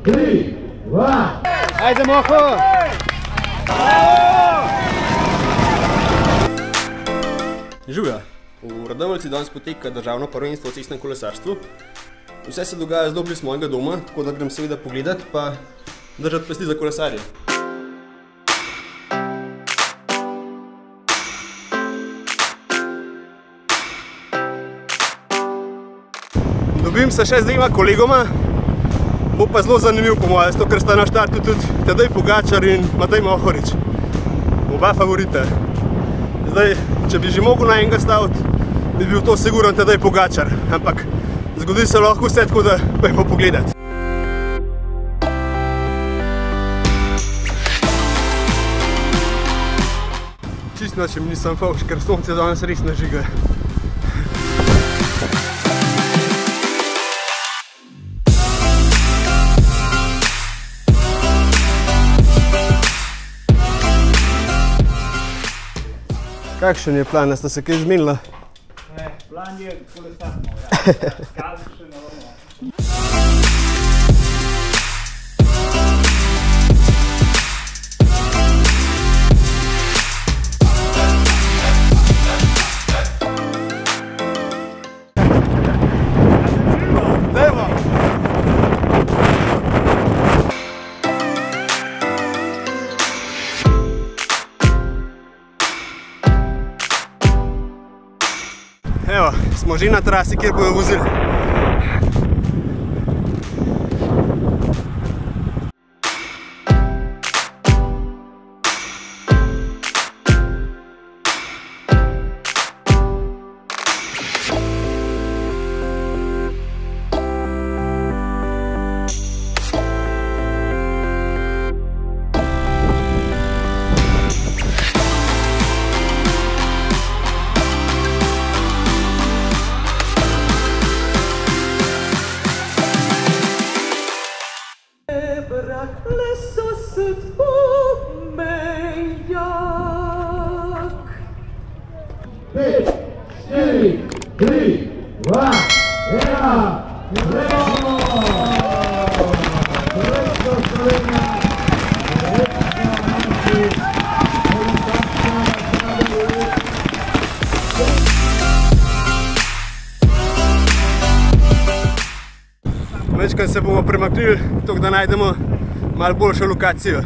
3, 2. Ajde, Moho! Živja! V Radomeljci danes poteka državno prvenstvo v cestnem kolesarstvu. Vse se dogaja zelo blizu mojega doma, tako da grem seveda pogledat pa držati pesti za kolesarje. Dobim se še z dvema kolegoma, bo pa zelo zanimiv po moje, zato ker sta na štartu tudi Tadej Pogačar in Matej Mohorič. Oba favorita. Zdaj, če bi že mogel na enega staviti, bi bil to siguren Tadej Pogačar, ampak zgodi se lahko vse, tako da pojmo pogledat. Čist noč mi nisem fauš, ker sonce danes res nažiga. Kakšen je plan, da sta se kaj zmenila? Ne, plan je kolesarno, ja. Kazi še na vrno. Evo, smo že na trasi, kjer bojo vozili. Pet, 4, 3, 2, 1. Gremo! Srečno Slovenija! Večkrat se bomo premaknili, tako da najdemo malo boljšo lokacijo.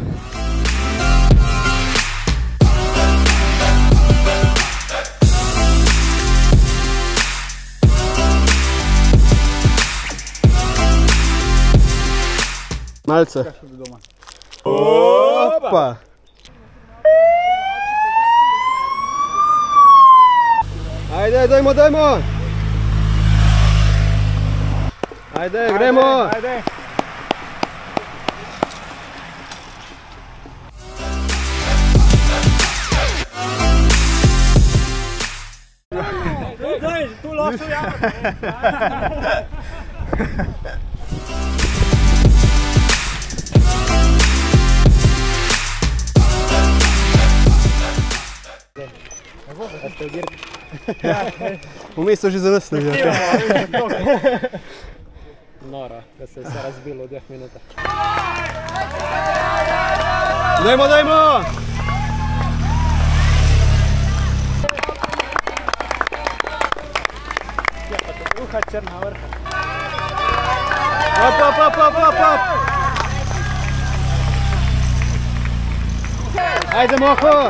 Malce. Opa! Ajde, dajmo! Ajde, gremo! Ajde! Tu lošo javno! Vmes so že zanasli. Noro, da se je vse razbilo v 2 minutah. Dajmo! Ruha črna vrha. Op! Ajde, Moho!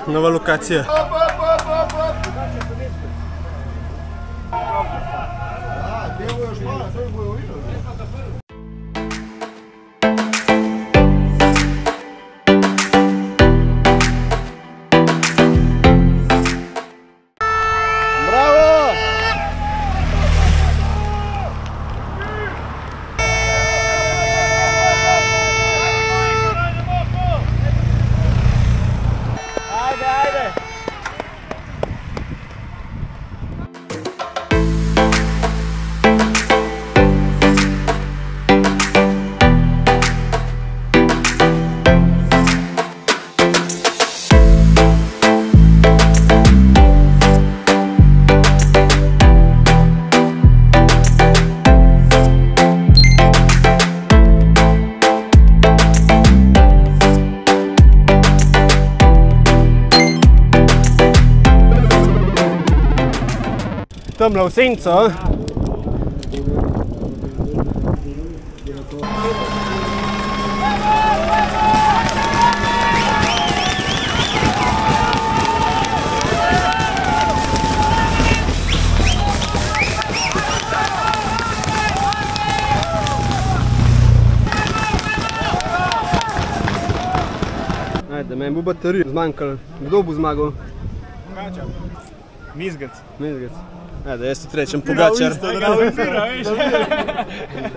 Nova lokacija. tamle v senco. Ajde, meni bo baterija zmanjkalo. Kdo bo zmagal? Mizgac. Mizgac. Ajde, jaz tudi rečem Pogačar.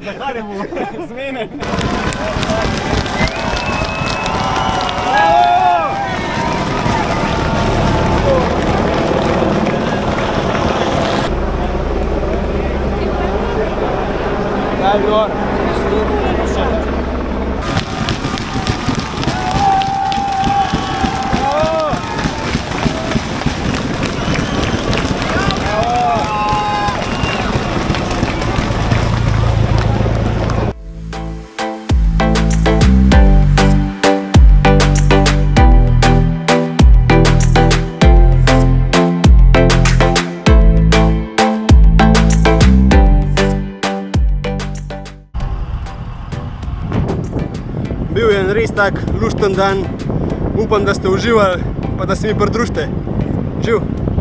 Zakaj bo zmenen? Daj gor. Bil je en res tak lušten dan, upam, da ste uživali, pa da se mi pridružite. Živ!